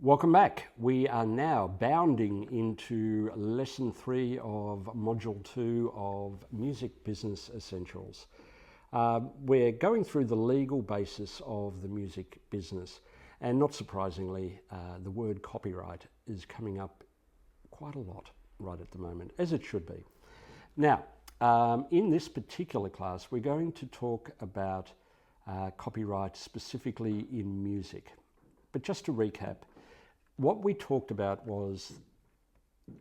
Welcome back. We are now bounding into lesson 3 of module 2 of Music Business Essentials. We're going through the legal basis of the music business, and not surprisingly, the word copyright is coming up quite a lot right at the moment, as it should be. Now, in this particular class, we're going to talk about copyright specifically in music. But just to recap, what we talked about was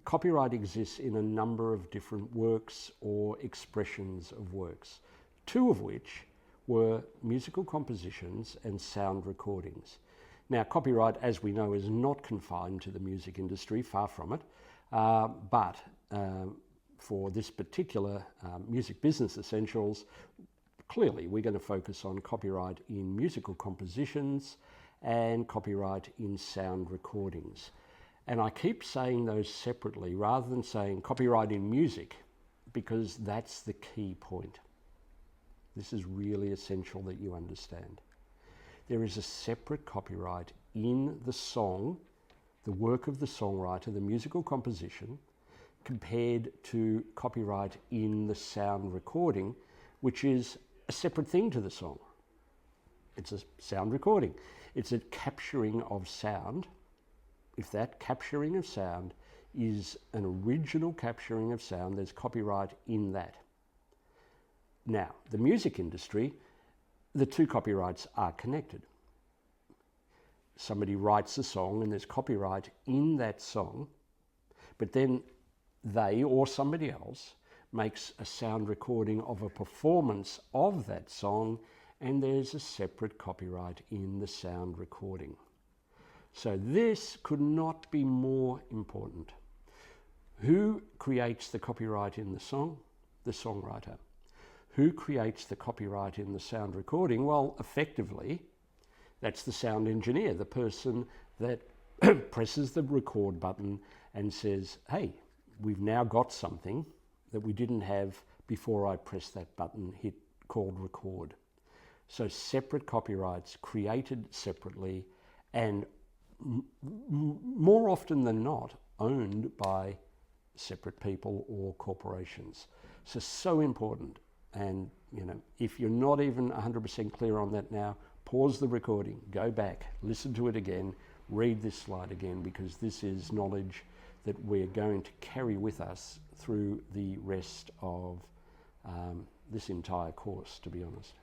copyright exists in a number of different works or expressions of works, two of which were musical compositions and sound recordings. Now, copyright, as we know, is not confined to the music industry, far from it, but for this particular Music Business Essentials, clearly we're going to focus on copyright in musical compositions and copyright in sound recordings. And I keep saying those separately rather than saying copyright in music, because that's the key point. This is really essential that you understand. There is a separate copyright in the song, the work of the songwriter, the musical composition, compared to copyright in the sound recording, which is a separate thing to the song. It's a sound recording. It's a capturing of sound. If that capturing of sound is an original capturing of sound, there's copyright in that. Now, the music industry, the two copyrights are connected. Somebody writes a song and there's copyright in that song, but then they or somebody else makes a sound recording of a performance of that song, and there's a separate copyright in the sound recording. So this could not be more important. Who creates the copyright in the song? The songwriter. Who creates the copyright in the sound recording? Well, effectively, that's the sound engineer, the person that presses the record button and says, hey, we've now got something that we didn't have before I pressed that button hit called record. So separate copyrights created separately and more often than not owned by separate people or corporations. So important. And if you're not even 100% clear on that now, pause the recording, go back, listen to it again, read this slide again, because this is knowledge that we're going to carry with us through the rest of this entire course, to be honest.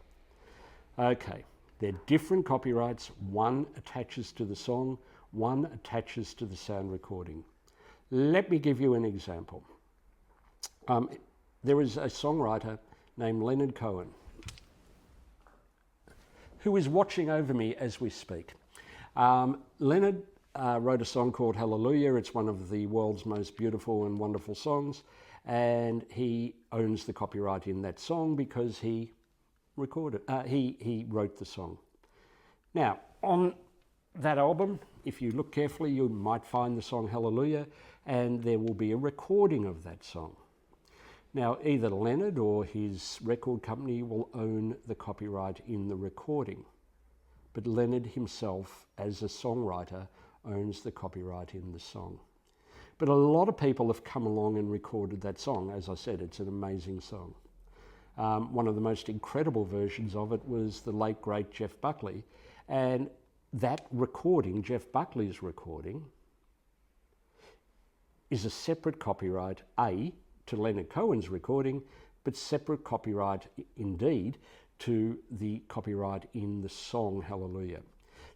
Okay, they're different copyrights. One attaches to the song, one attaches to the sound recording. Let me give you an example. There is a songwriter named Leonard Cohen who is watching over me as we speak. Leonard wrote a song called Hallelujah. It's one of the world's most beautiful and wonderful songs, and he owns the copyright in that song because he wrote the song. Now, on that album, if you look carefully, you might find the song Hallelujah, and there will be a recording of that song. Now, either Leonard or his record company will own the copyright in the recording, but Leonard himself, as a songwriter, owns the copyright in the song. But a lot of people have come along and recorded that song. As I said, it's an amazing song. One of the most incredible versions of it was the late, great Jeff Buckley. And that recording, Jeff Buckley's recording, is a separate copyright, to Leonard Cohen's recording, but separate copyright indeed to the copyright in the song Hallelujah.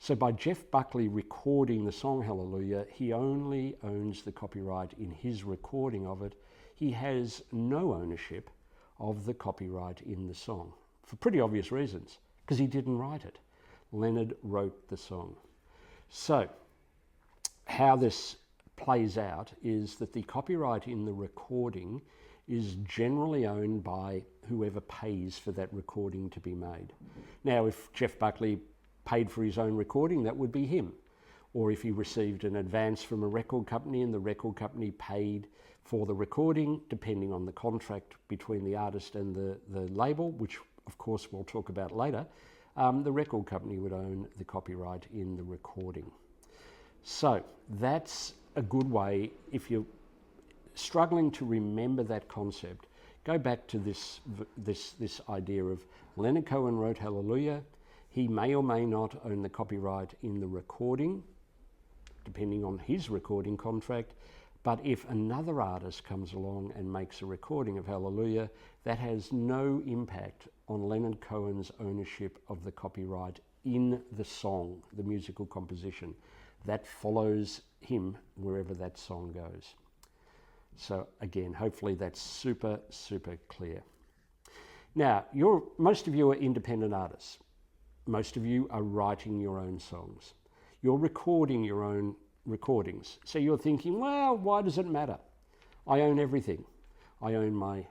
So by Jeff Buckley recording the song Hallelujah, he only owns the copyright in his recording of it. He has no ownership of the copyright in the song, for pretty obvious reasons, because he didn't write it. Leonard wrote the song. So how this plays out is that the copyright in the recording is generally owned by whoever pays for that recording to be made. Now, if Jeff Buckley paid for his own recording, that would be him. Or if he received an advance from a record company and the record company paid for the recording, depending on the contract between the artist and the label, which of course we'll talk about later, the record company would own the copyright in the recording. So that's a good way. If you're struggling to remember that concept, go back to this idea of Leonard Cohen wrote Hallelujah. He may or may not own the copyright in the recording, depending on his recording contract. But if another artist comes along and makes a recording of Hallelujah, that has no impact on Leonard Cohen's ownership of the copyright in the song, the musical composition. That follows him wherever that song goes. So again, hopefully that's super, super clear. Now, most of you are independent artists. Most of you are writing your own songs. You're recording your own recordings. So you're thinking, well, why does it matter? I own everything. I own my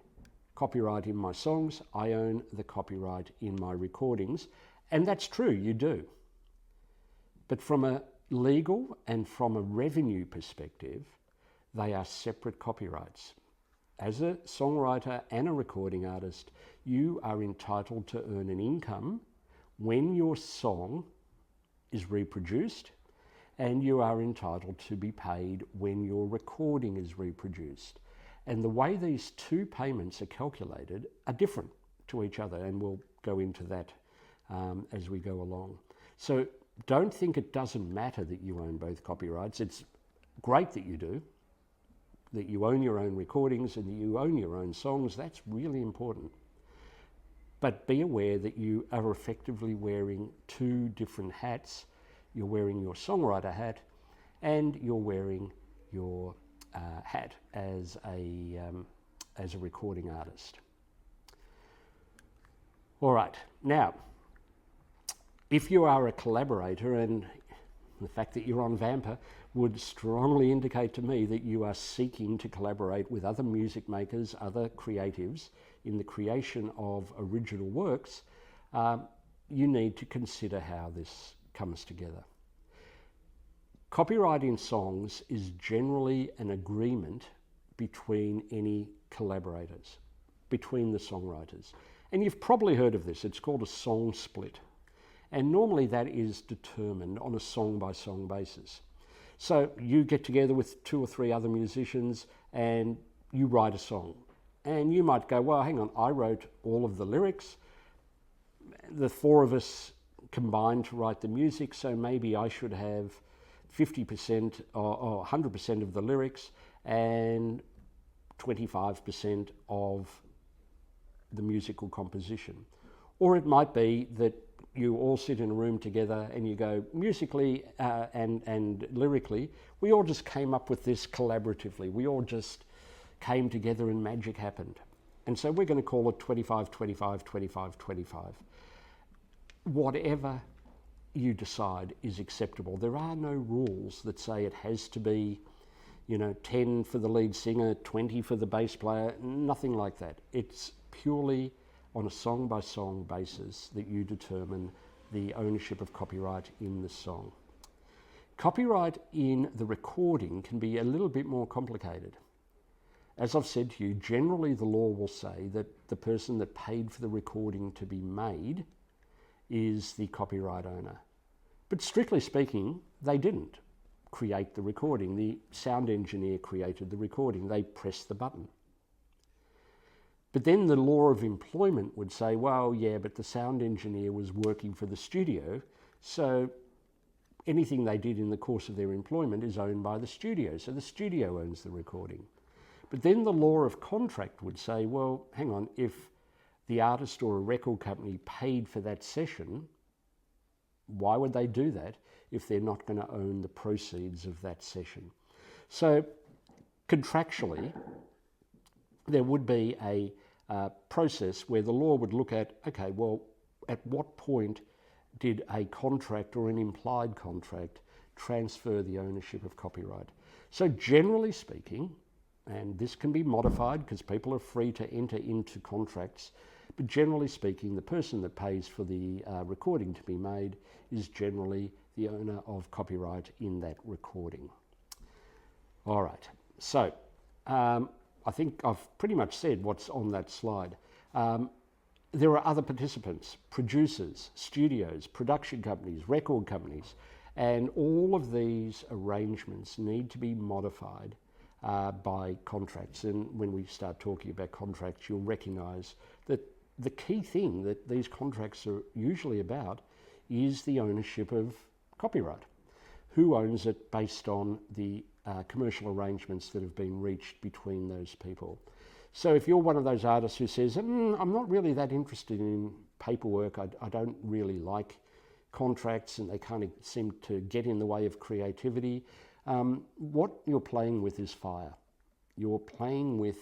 copyright in my songs. I own the copyright in my recordings. And that's true, you do. But from a legal and from a revenue perspective, they are separate copyrights. As a songwriter and a recording artist, you are entitled to earn an income when your song is reproduced, and you are entitled to be paid when your recording is reproduced. And the way these two payments are calculated are different to each other, and we'll go into that as we go along. So don't think it doesn't matter that you own both copyrights. It's great that you do, that you own your own recordings and that you own your own songs. That's really important. But be aware that you are effectively wearing two different hats. You're wearing your songwriter hat and you're wearing your hat as a recording artist. All right, now, if you are a collaborator, and the fact that you're on Vampr would strongly indicate to me that you are seeking to collaborate with other music makers, other creatives in the creation of original works, you need to consider how this comes together. Copyright in songs is generally an agreement between any collaborators, between the songwriters. And you've probably heard of this. It's called a song split. And normally that is determined on a song-by-song basis. So you get together with 2 or 3 other musicians and you write a song. And you might go, well, hang on, I wrote all of the lyrics. The 4 of us combined to write the music, so maybe I should have 50% or 100% of the lyrics and 25% of the musical composition. Or it might be that you all sit in a room together and you go, musically and lyrically, we all just came up with this collaboratively. We all just came together and magic happened. And so we're going to call it 25, 25, 25, 25. Whatever you decide is acceptable. There are no rules that say it has to be, 10 for the lead singer, 20 for the bass player, nothing like that. It's purely on a song-by-song basis that you determine the ownership of copyright in the song. Copyright in the recording can be a little bit more complicated. As I've said to you, generally the law will say that the person that paid for the recording to be made is the copyright owner. But strictly speaking, they didn't create the recording. The sound engineer created the recording. They pressed the button. But then the law of employment would say, well, yeah, but the sound engineer was working for the studio, so anything they did in the course of their employment is owned by the studio, so the studio owns the recording. But then the law of contract would say, well, hang on, if the artist or a record company paid for that session, why would they do that if they're not going to own the proceeds of that session? So contractually, there would be a process where the law would look at, okay, well, at what point did a contract or an implied contract transfer the ownership of copyright? So generally speaking, and this can be modified because people are free to enter into contracts, but generally speaking, the person that pays for the recording to be made is generally the owner of copyright in that recording. All right, so I think I've pretty much said what's on that slide. There are other participants, producers, studios, production companies, record companies, And all of these arrangements need to be modified by contracts. And when we start talking about contracts, you'll recognise that the key thing that these contracts are usually about is the ownership of copyright. Who owns it based on the commercial arrangements that have been reached between those people. So if you're one of those artists who says, I'm not really that interested in paperwork, I don't really like contracts and they kind of seem to get in the way of creativity, what you're playing with is fire. You're playing with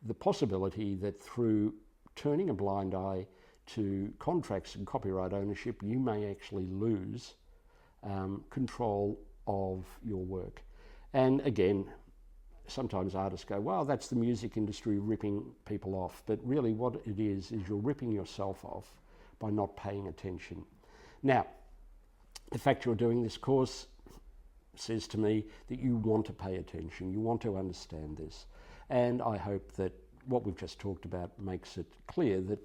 the possibility that through turning a blind eye to contracts and copyright ownership, you may actually lose control of your work. And again, sometimes artists go, well, that's the music industry ripping people off. But really what it is you're ripping yourself off by not paying attention. Now, the fact you're doing this course says to me that you want to pay attention, you want to understand this. And I hope that what we've just talked about makes it clear that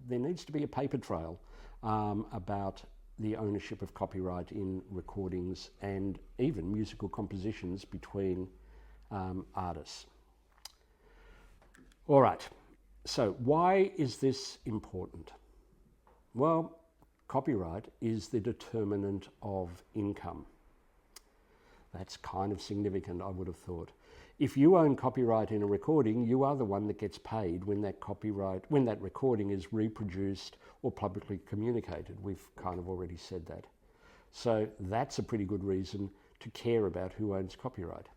there needs to be a paper trail about the ownership of copyright in recordings and even musical compositions between artists. All right, so why is this important? Well, copyright is the determinant of income. That's kind of significant, I would have thought. If you own copyright in a recording, you are the one that gets paid when that recording is reproduced or publicly communicated. We've kind of already said that. So that's a pretty good reason to care about who owns copyright.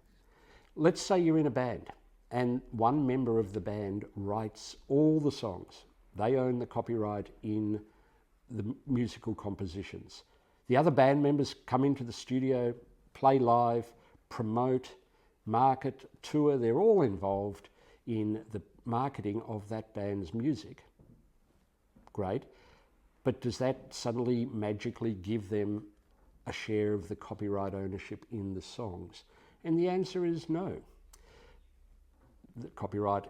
Let's say you're in a band and one member of the band writes all the songs. They own the copyright in the musical compositions. The other band members come into the studio, play live, promote, market, tour. They're all involved in the marketing of that band's music. Great. But does that suddenly magically give them a share of the copyright ownership in the songs? And the answer is no. The copyright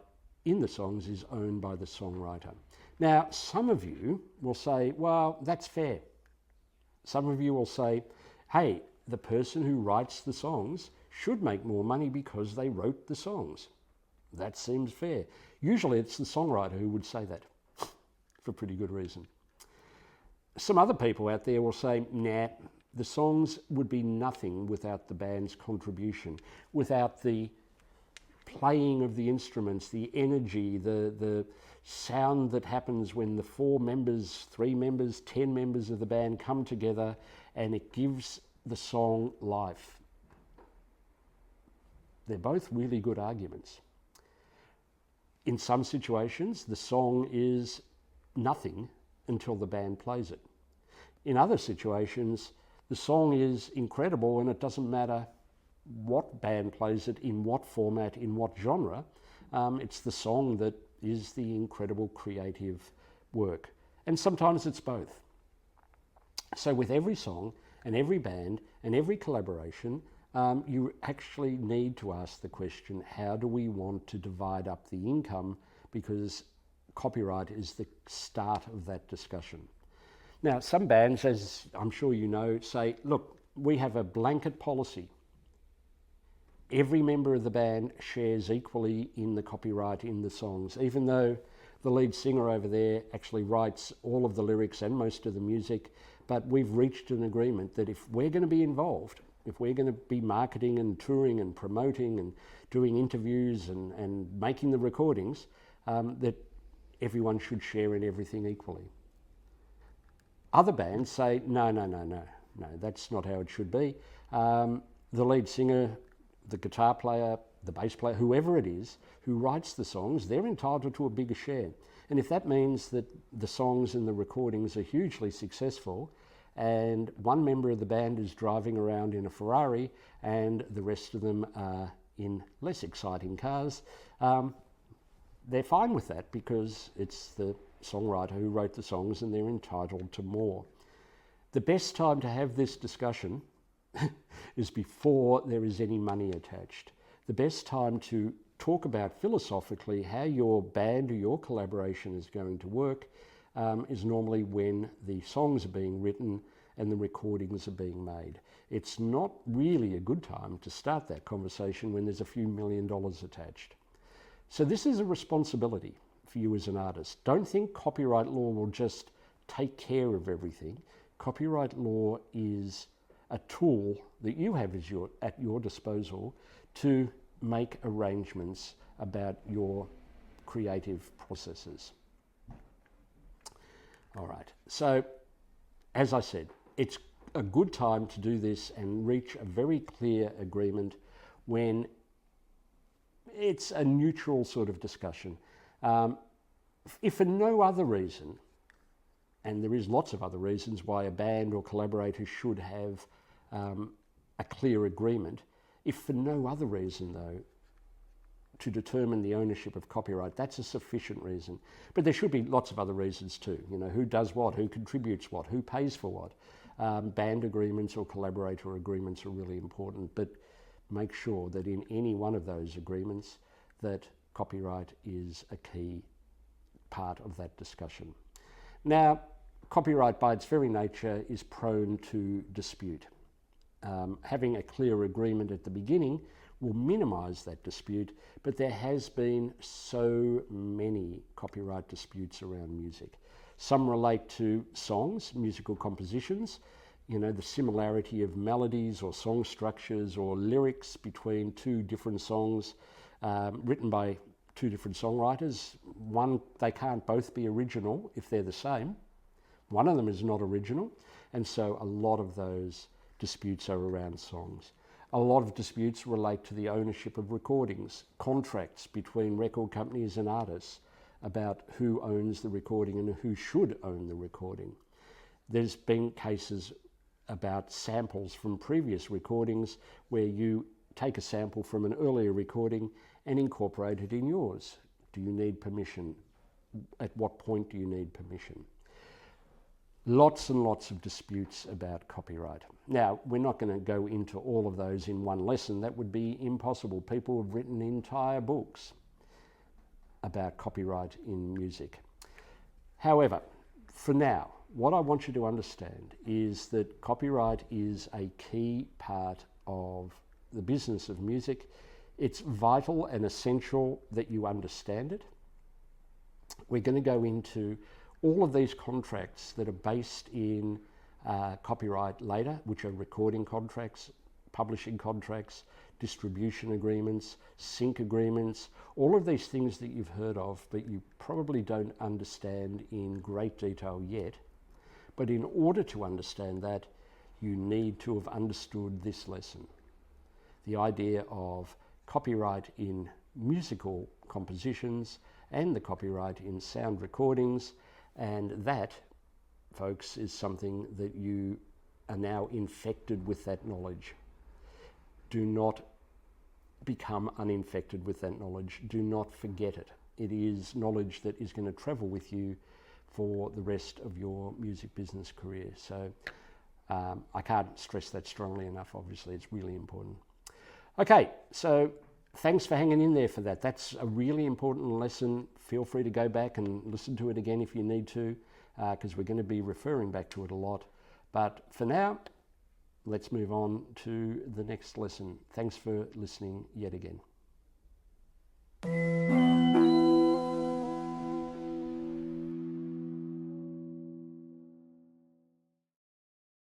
in the songs is owned by the songwriter. Now, some of you will say, well, that's fair. Some of you will say, hey, the person who writes the songs should make more money because they wrote the songs. That seems fair. Usually it's the songwriter who would say that for pretty good reason. Some other people out there will say, nah, the songs would be nothing without the band's contribution, without the playing of the instruments, the energy, the sound that happens when the 4 members, 3 members, 10 members of the band come together and it gives the song life. They're both really good arguments. In some situations, the song is nothing until the band plays it. In other situations, the song is incredible and it doesn't matter what band plays it, in what format, in what genre. It's the song that is the incredible creative work. And sometimes it's both. So with every song and every band and every collaboration, you actually need to ask the question, how do we want to divide up the income? Because copyright is the start of that discussion. Now, some bands, as I'm sure you know, say, look, we have a blanket policy. Every member of the band shares equally in the copyright in the songs, even though the lead singer over there actually writes all of the lyrics and most of the music. But we've reached an agreement that if we're going to be involved, if we're going to be marketing and touring and promoting and doing interviews and making the recordings, that everyone should share in everything equally. Other bands say, no, that's not how it should be. The lead singer, the guitar player, the bass player, whoever it is who writes the songs, they're entitled to a bigger share. And if that means that the songs and the recordings are hugely successful and one member of the band is driving around in a Ferrari and the rest of them are in less exciting cars, they're fine with that because it's the songwriter who wrote the songs and they're entitled to more. The best time to have this discussion is before there is any money attached. The best time to talk about philosophically how your band or your collaboration is going to work is normally when the songs are being written and the recordings are being made. It's not really a good time to start that conversation when there's a few $1 million attached. So this is a responsibility for you as an artist. Don't think copyright law will just take care of everything. Copyright law is a tool that you have at your disposal to make arrangements about your creative processes. All right, so as I said, it's a good time to do this and reach a very clear agreement when it's a neutral sort of discussion. If for no other reason, and there is lots of other reasons why a band or collaborator should have a clear agreement, if for no other reason though, to determine the ownership of copyright, that's a sufficient reason. But there should be lots of other reasons too. You know, who does what, who contributes what, who pays for what. Band agreements or collaborator agreements are really important, but make sure that in any one of those agreements that copyright is a key part of that discussion. Now, copyright by its very nature is prone to dispute. Having a clear agreement at the beginning will minimise that dispute, but there has been so many copyright disputes around music. Some relate to songs, musical compositions, you know, the similarity of melodies or song structures or lyrics between two different songs written by two different songwriters. One, they can't both be original if they're the same. One of them is not original, and so a lot of those disputes are around songs. A lot of disputes relate to the ownership of recordings, contracts between record companies and artists about who owns the recording and who should own the recording. There's been cases about samples from previous recordings where you take a sample from an earlier recording and incorporate it in yours. Do you need permission? At what point do you need permission? Lots and lots of disputes about copyright. Now, we're not going to go into all of those in one lesson. That would be impossible. People have written entire books about copyright in music. However, for now, what I want you to understand is that copyright is a key part of the business of music. It's vital and essential that you understand it. We're going to go into all of these contracts that are based in copyright later, which are recording contracts, publishing contracts, distribution agreements, sync agreements, all of these things that you've heard of, but you probably don't understand in great detail yet. But in order to understand that, you need to have understood this lesson. The idea of copyright in musical compositions and the copyright in sound recordings, and that, folks, is something that you are now infected with that knowledge. Do not become uninfected with that knowledge. Do not forget it. It is knowledge that is going to travel with you for the rest of your music business career. So I can't stress that strongly enough. Obviously, it's really important. Okay, so thanks for hanging in there for that. That's a really important lesson. Feel free to go back and listen to it again if you need to, because we're going to be referring back to it a lot. But for now, let's move on to the next lesson. Thanks for listening yet again.